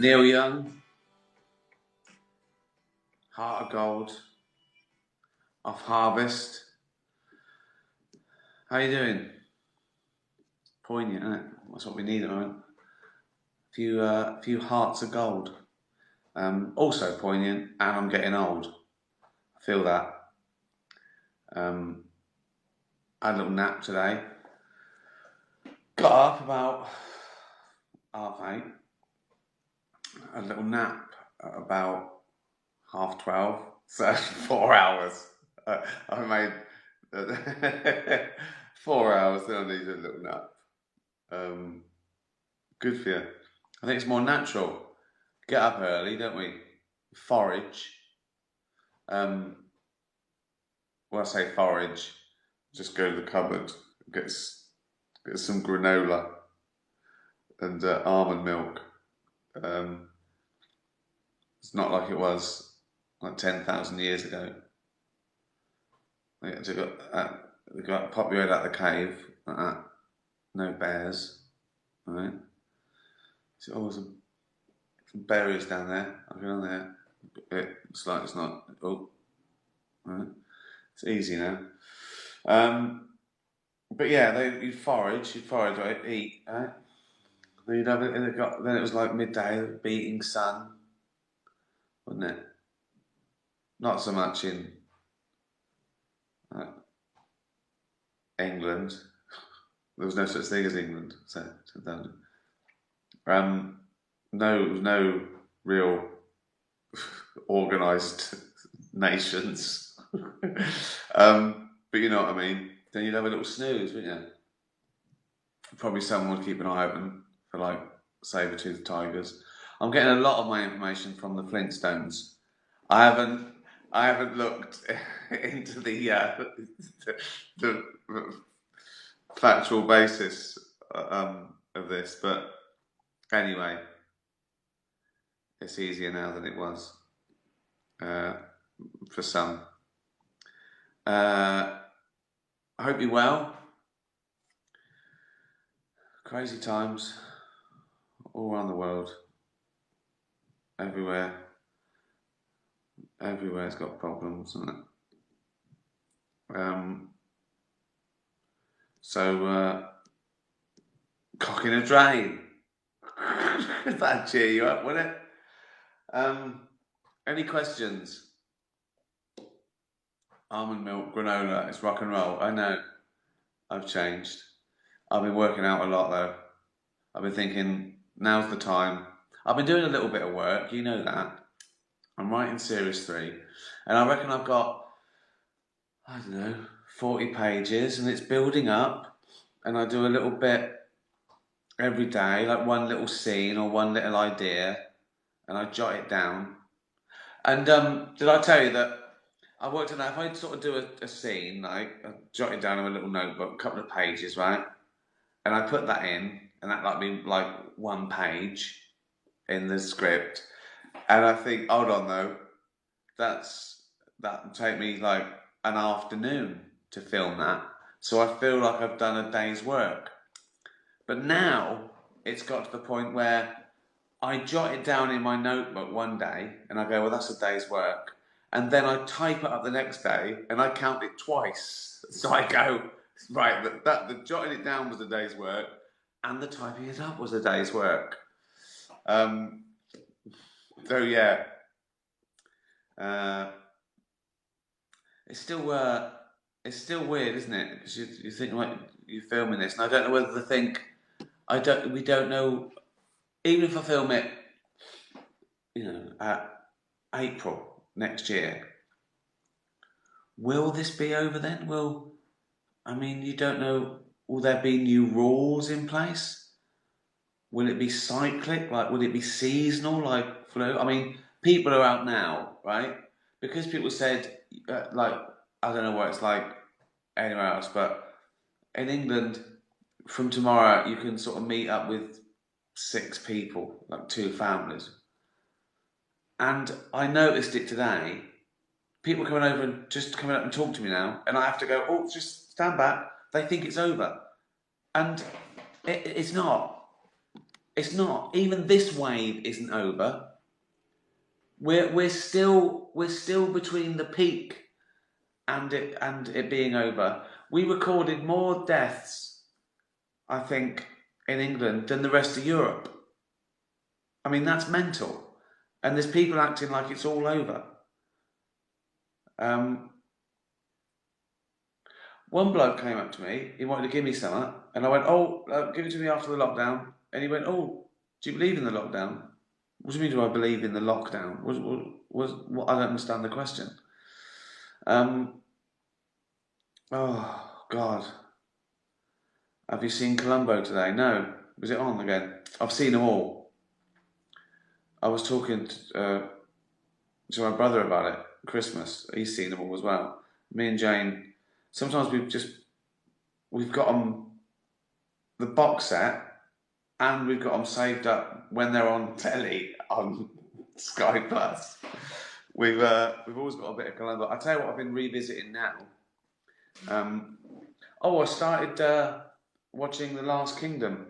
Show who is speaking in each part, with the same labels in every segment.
Speaker 1: Neil Young, Heart of Gold, Off Harvest. How you doing? Poignant, isn't it? That's what we need at the moment. A few hearts of gold. Also poignant, and I'm getting old. I feel that. I had a little nap today. Got up about 8:30. Had a little nap at about 12:30. So 4 hours. I made 4 hours. Then I needed a little nap. Good for you. I think it's more natural. Get up early, don't we? Forage. When I say forage, just go to the cupboard, get some granola and almond milk. It's not like it was like 10,000 years ago. They got pop your head out the cave like that. No bears, right? So always some berries down there. I'll go down there. It's like it's not. Oh, right. It's easy now. But yeah, you'd forage, right? Eat, right? Then you'd have it. Then it was like midday, beating sun, wasn't it? Not so much in England. There was no such thing as England, so no real organised nations. But you know what I mean. Then you'd have a little snooze, wouldn't you? Probably someone would keep an eye open for like saber-toothed tigers. I'm getting a lot of my information from the Flintstones. I haven't looked into the factual basis of this, but anyway, it's easier now than it was for some. I hope you're well. Crazy times all around the world. Everywhere's got problems, isn't it? So cock in a drain. That'd cheer you up, wouldn't it? Any questions? Almond milk, granola, it's rock and roll. I know. I've changed. I've been working out a lot though. I've been thinking, now's the time. I've been doing a little bit of work, you know that. I'm writing series 3, and I reckon I've got, 40 pages, and it's building up, and I do a little bit every day, like one little scene or one little idea, and I jot it down. And did I tell you that I worked on that? If I sort of do a scene, like I jot it down in a little notebook, a couple of pages, right? And I put that in, and that might be like 1 page in the script. And I think, hold on though, that'll take me like an afternoon to film that. So I feel like I've done a day's work. But now it's got to the point where I jot it down in my notebook one day and I go, well, that's a day's work. And then I type it up the next day and I count it twice. So I go, right, the jotting it down was a day's work and the typing it up was a day's work. So yeah, it's still weird, isn't it? Because you think like you're filming this, and I don't know whether to think we don't know. Even if I film it, at April next year, will this be over then? You don't know. Will there be new rules in place? Will it be cyclic? Like, will it be seasonal, like flu? I mean, people are out now, right? Because people said, I don't know what it's like anywhere else, but in England, from tomorrow, you can sort of meet up with 6 people, like 2 families. And I noticed it today. People coming over and just coming up and talk to me now, and I have to go, oh, just stand back. They think it's over. And it's not. It's not. Even this wave isn't over. We're still between the peak and it being over. We recorded more deaths, I think, in England than the rest of Europe. I mean, that's mental. And there's people acting like it's all over. Um, One bloke came up to me, he wanted to give me something, and I went, "Oh, give it to me after the lockdown." And he went, "Oh, do you believe in the lockdown?" What do you mean, do I believe in the lockdown? What, I don't understand the question. Oh, God. Have you seen Columbo today? No. Was it on again? I've seen them all. I was talking to my brother about it at Christmas. He's seen them all as well. Me and Jane, sometimes we've got them, the box set, and we've got them saved up when they're on telly on Sky Plus. We've always got a bit of Columbo. I tell you what, I've been revisiting now. I started watching The Last Kingdom.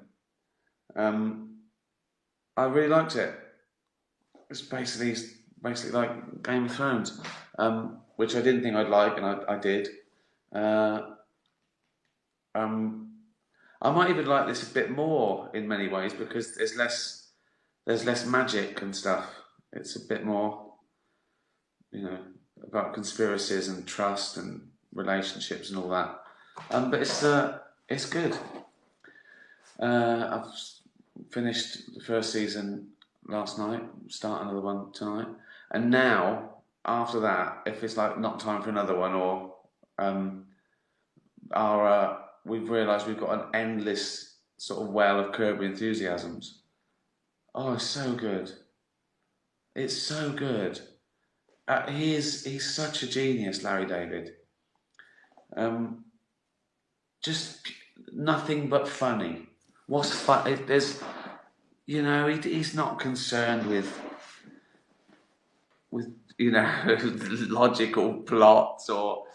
Speaker 1: I really liked it. It's basically like Game of Thrones, which I didn't think I'd like, and I did. Uh, I might even like this a bit more in many ways because there's less magic and stuff. It's a bit more, about conspiracies and trust and relationships and all that. But it's good. I've finished the first season last night, start another one tonight, and now after that, if it's like not time for another one, or we've realised we've got an endless sort of well of Kirby enthusiasms. Oh, it's so good! It's so good. He's such a genius, Larry David. Just nothing but funny. What's fun? There's, he's not concerned with logical plots or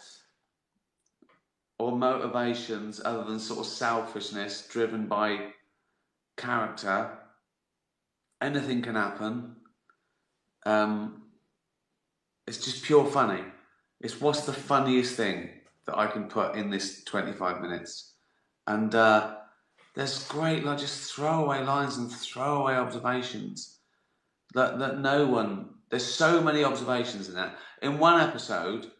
Speaker 1: motivations other than sort of selfishness driven by character. Anything can happen. It's just pure funny. It's what's the funniest thing that I can put in this 25 minutes. And there's great, like, just throwaway lines and throwaway observations that no one. There's so many observations in that. In one episode,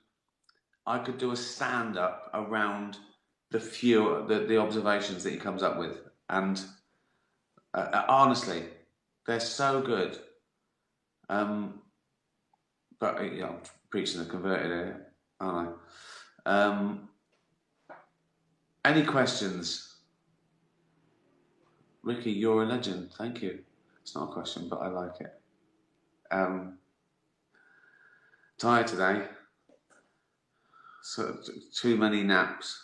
Speaker 1: I could do a stand-up around the observations that he comes up with, and honestly, they're so good. But I'm preaching the converted here, aren't I? Any questions? Ricky, you're a legend. Thank you. It's not a question, but I like it. Tired today. So too many naps.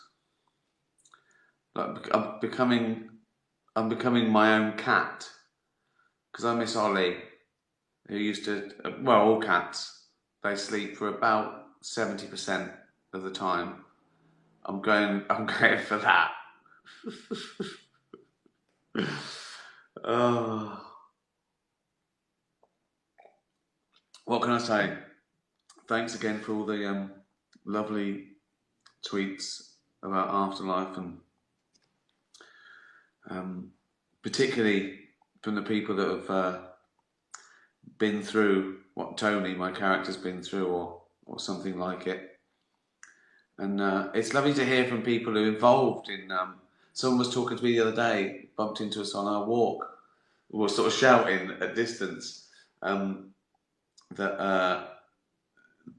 Speaker 1: Like I'm becoming my own cat because I miss Ollie, who used to. Well, all cats, they sleep for about 70% of the time. I'm going for that. Oh. What can I say? Thanks again for all the lovely tweets about Afterlife, and particularly from the people that have been through what Tony, my character's been through, or something like it. And it's lovely to hear from people who are involved in. Someone was talking to me the other day, bumped into us on our walk, were sort of shouting at distance that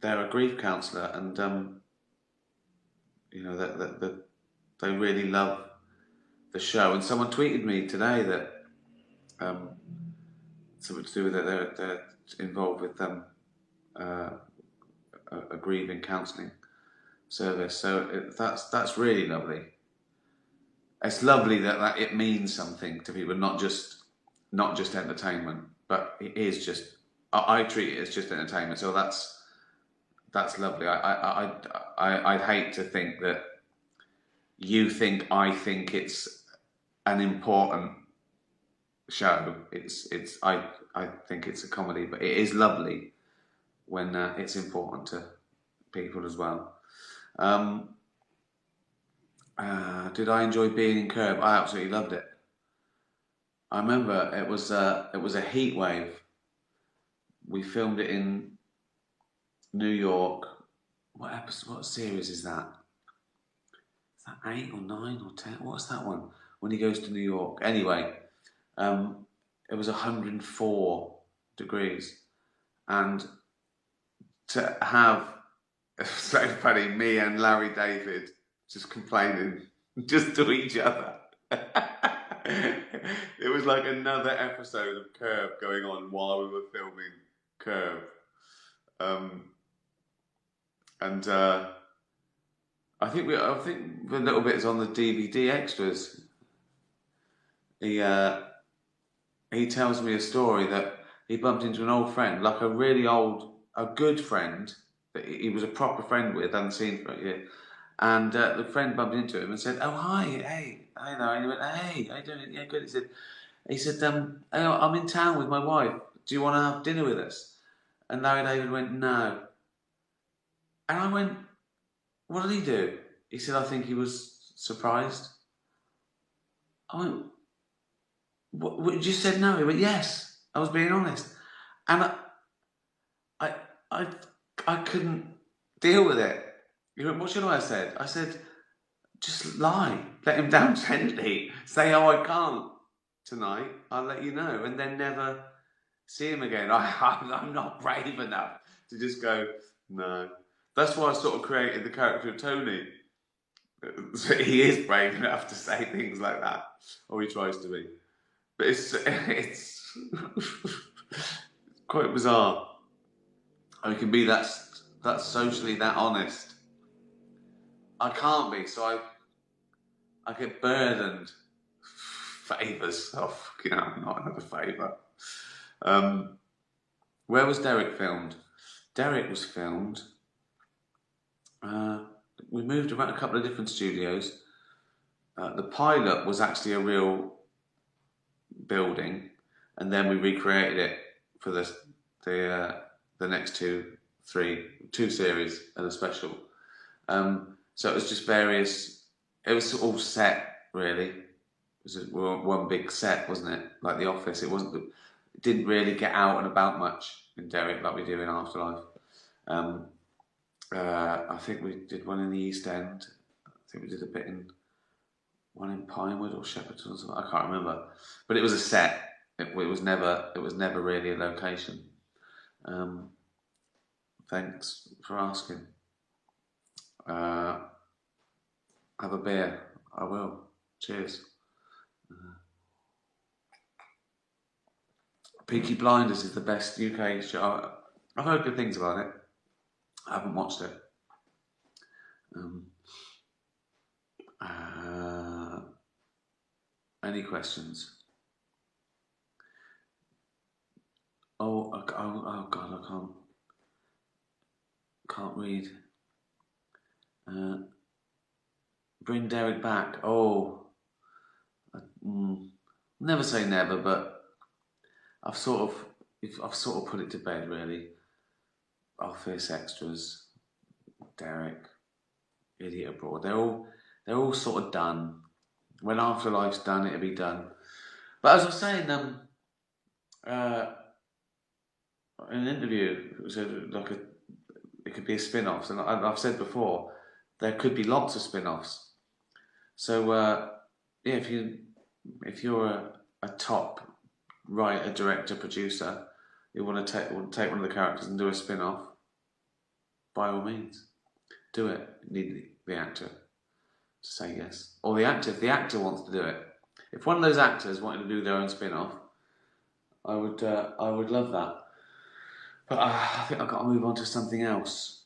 Speaker 1: they're a grief counsellor, and that they really love the show. And someone tweeted me today that something to do with it. They're involved with a grieving counselling service. So that's really lovely. It's lovely that it means something to people, not just entertainment, but it is just. I treat it as just entertainment. So that's lovely. I'd hate to think that I think it's an important show. I think it's a comedy, but it is lovely when it's important to people as well. Um, did I enjoy being in Curb? I absolutely loved it. I remember it was a heat wave. We filmed it in New York. What episode? What series is that? Is that 8 or 9 or 10? What's that one? When he goes to New York. Anyway, um, it was 104 degrees, and to have so funny, me and Larry David just complaining just to each other. It was like another episode of Curb going on while we were filming Curb. Um, and I think the little bit is on the DVD extras. He he tells me a story that he bumped into an old friend, like a really old, a good friend that he was a proper friend with, hadn't seen for a year. And the friend bumped into him and said, "Oh hi, hey, hi there." And he went, "Hey, how you doing?" "Yeah, good." He said, "Hey, I'm in town with my wife. Do you want to have dinner with us?" And Larry David went, "No." And I went, "What did he do?" He said, "I think he was surprised." I went, "What, you just said no?" He went, "Yes, I was being honest." And I, I, I couldn't deal with it. He went, "What should I have said?" I said, "Just lie. Let him down gently. Say, oh, I can't tonight. I'll let you know." And then never see him again. I'm not brave enough to just go, no. That's why I sort of created the character of Tony. So he is brave enough to say things like that, or he tries to be. But it's quite bizarre. I can be that socially that honest. I can't be, so I get burdened. Favours. Oh, not another favour. Where was Derek filmed? Derek was filmed. We moved around a couple of different studios. The pilot was actually a real building, and then we recreated it for the next two series and a special. So it was just various. It was all set really. It was one big set, wasn't it? Like The Office. It wasn't. It didn't really get out and about much in Derek like we do in Afterlife. Um, I think we did one in the East End. I think we did a bit in one in Pinewood or Shepperton or something. I can't remember, but it was a set. It was never really a location. Um, thanks for asking. Uh, have a beer. I will. Cheers. Peaky Blinders is the best UK show. I've heard good things about it. I haven't watched it. Um, uh, any questions? Oh God, I can't read. Bring Derek back. Oh, never say never, but I've sort of put it to bed really. Office extras, Derek, Idiot Abroad. They're all sort of done. When Afterlife's done, it'll be done. But as I was saying, uh, in an interview, it was it could be a spin-off, and I've said before there could be lots of spin-offs. So yeah, if you're a top writer, director, producer, you want to take one of the characters and do a spin-off, by all means, do it. You need the actor to say yes, or the actor if the actor wants to do it. If one of those actors wanted to do their own spin-off, I would love that. But I think I've got to move on to something else.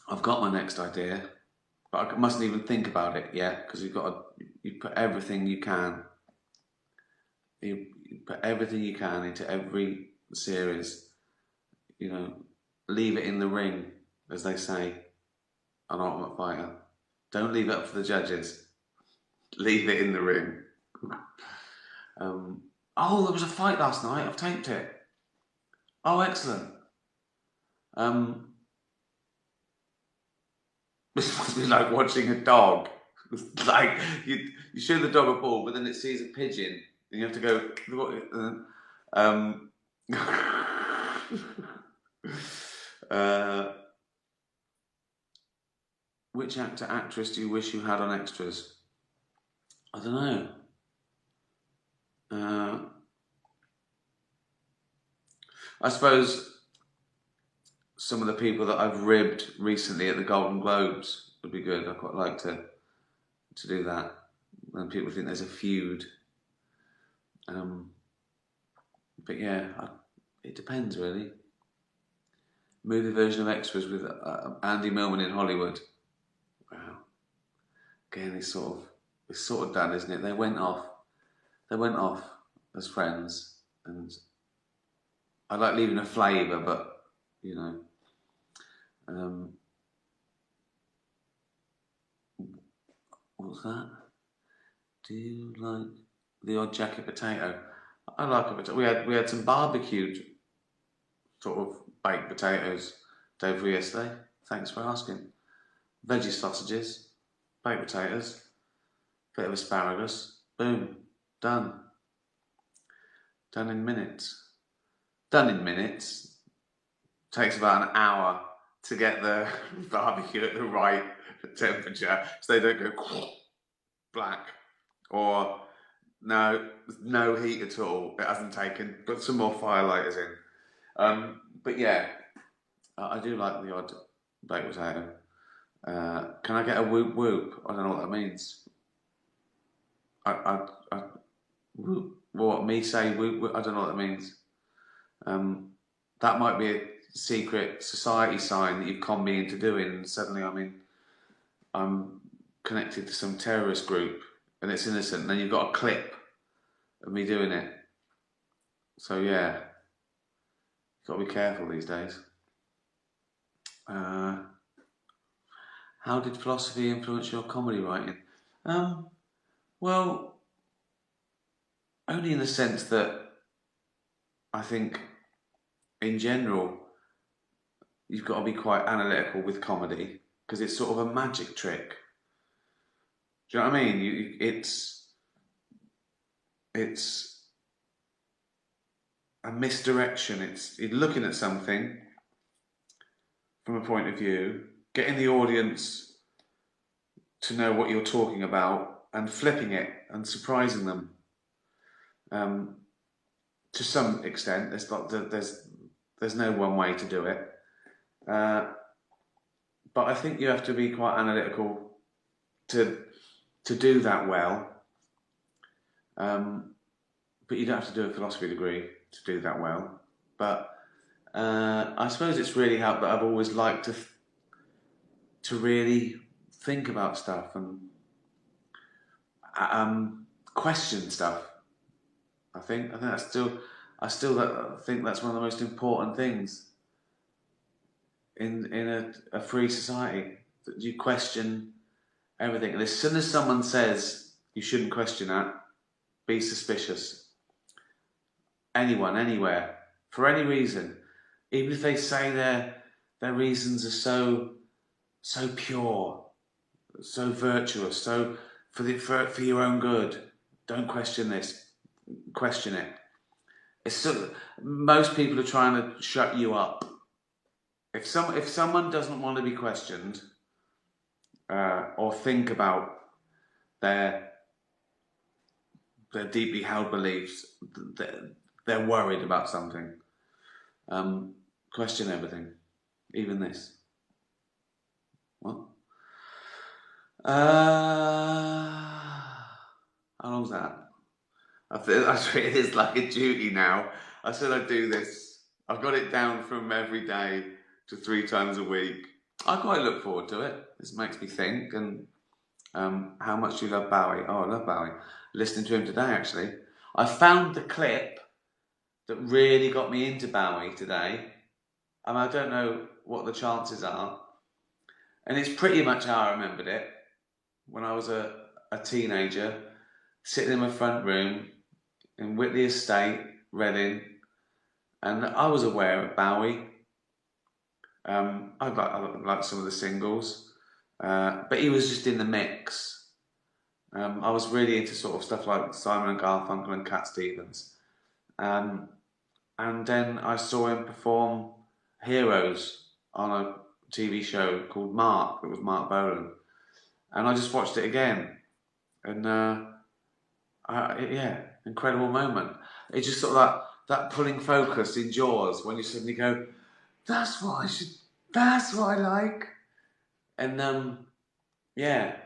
Speaker 1: I've got my next idea, but I mustn't even think about it yet because you put everything you can. You put everything you can into every series. You know, leave it in the ring, as they say on Ultimate Fighter. Don't leave it up for the judges. Leave it in the ring. Oh, there was a fight last night. I've taped it. Oh, excellent. Um, this must be like watching a dog. Like you show the dog a ball, but then it sees a pigeon, and you have to go. Um, uh, which actor, actress do you wish you had on extras? I don't know. Uh, I suppose some of the people that I've ribbed recently at the Golden Globes would be good. I'd quite like to do that. When people think there's a feud. Um, but yeah, it depends really. Movie version of Extras with Andy Millman in Hollywood. Wow. Again, it's sort of done, isn't it? They went off. They went off as friends, and I like leaving a flavour, but you know, um, what's that? Do you like the odd jacket potato? I like a potato. We had some barbecued sort of baked potatoes day before yesterday. Thanks for asking. Veggie sausages, baked potatoes, bit of asparagus. Boom, done. Done in minutes. Done in minutes. Takes about an hour to get the barbecue at the right temperature so they don't go black or no heat at all. It hasn't taken. Put some more firelighters in. But yeah, I do like the odd baked potato. Can I get a whoop whoop? I don't know what that means. I whoop. What me say whoop whoop? I don't know what that means. That might be a secret society sign that you've conned me into doing. And suddenly, I'm connected to some terrorist group, and it's innocent. And then you've got a clip of me doing it. So yeah, you've got to be careful these days. Uh, how did philosophy influence your comedy writing? Um, well, only in the sense that I think, in general, you've got to be quite analytical with comedy because it's sort of a magic trick. Do you know what I mean? It's a misdirection. It's you're looking at something from a point of view, getting the audience to know what you're talking about, and flipping it and surprising them. Um, to some extent, there's no one way to do it, uh, but I think you have to be quite analytical to do that well. But you don't have to do a philosophy degree to do that well. But I suppose it's really helped that I've always liked to really think about stuff and question stuff. I still think that's one of the most important things in a free society, that you question everything. And as soon as someone says you shouldn't question that, be suspicious. Anyone, anywhere, for any reason, even if they say their reasons are so pure, so virtuous, so for your own good, don't question this. Question it. Most people are trying to shut you up. If someone doesn't want to be questioned or think about their deeply held beliefs, they're worried about something. Question everything, even this. What? How long's that? It is like a duty now. I said I'd do this. I've got it down from every day to 3 times a week. I quite look forward to it. This makes me think. And how much do you love Bowie? Oh, I love Bowie. Listening to him today, actually. I found the clip that really got me into Bowie today. And I don't know what the chances are. And it's pretty much how I remembered it when I was a teenager, sitting in my front room, in Whitley Estate, Reading, and I was aware of Bowie. I like some of the singles, but he was just in the mix. I was really into sort of stuff like Simon and Garfunkel and Cat Stevens. Um, and then I saw him perform Heroes on a TV show called Mark. It was Mark Bolan, and I just watched it again, and yeah, incredible moment. It's just sort of that pulling focus in Jaws when you suddenly go, "That's what I should. That's what I like," and yeah,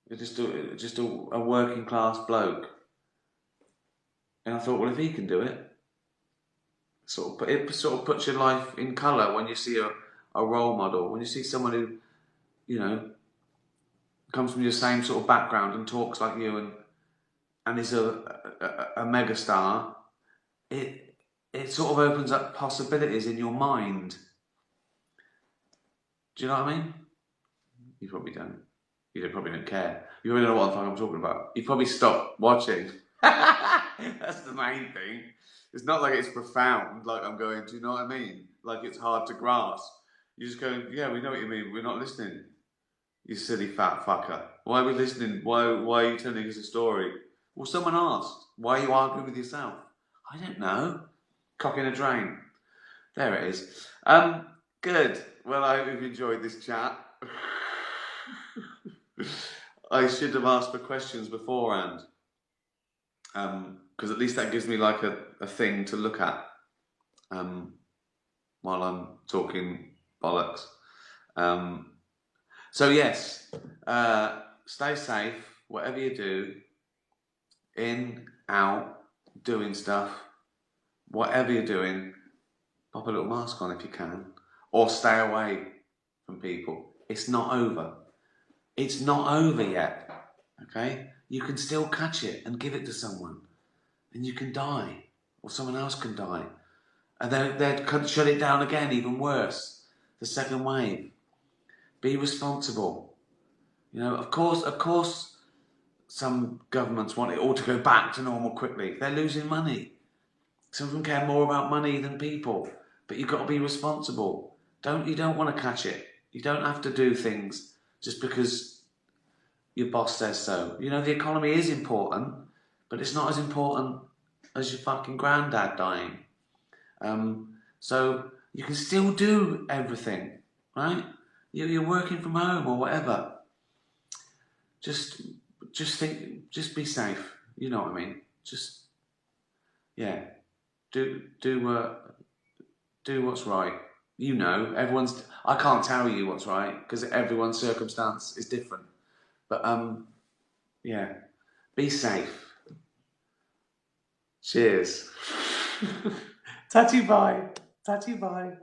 Speaker 1: you're just a working class bloke, and I thought, well, if he can do it, it sort of puts your life in colour when you see a role model, when you see someone who, you know, comes from your same sort of background and talks like you and is a megastar. It sort of opens up possibilities in your mind. Do you know what I mean? You probably don't. Probably don't care. You really know what the fuck I'm talking about. You probably stopped watching. That's the main thing. It's not like it's profound, like I'm going, do you know what I mean? Like it's hard to grasp. You just go, yeah, we know what you mean. We're not listening. You silly fat fucker. Why are we listening? Why are you telling us a story? Well, someone asked. Why are you arguing with yourself? I don't know. Cock in a drain. There it is. Good. Well, I hope you've enjoyed this chat. I should have asked for questions beforehand. Because at least that gives me like a thing to look at while I'm talking bollocks. So yes, stay safe, whatever you do, in, out, doing stuff, whatever you're doing, pop a little mask on if you can, or stay away from people. It's not over. It's not over yet, okay? You can still catch it and give it to someone, and you can die, or someone else can die. And they'd shut it down again, even worse, the second wave. Be responsible. You know, of course, some governments want it all to go back to normal quickly. They're losing money. Some of them care more about money than people. But you've got to be responsible. You don't want to catch it. You don't have to do things just because your boss says so. You know, the economy is important, but it's not as important as your fucking granddad dying. So you can still do everything, right? You're working from home or whatever. Just think, just be safe. You know what I mean? Just, yeah, do what's right. You know, I can't tell you what's right because everyone's circumstance is different. But yeah, be safe. Cheers. Tatty bye. Tatty bye.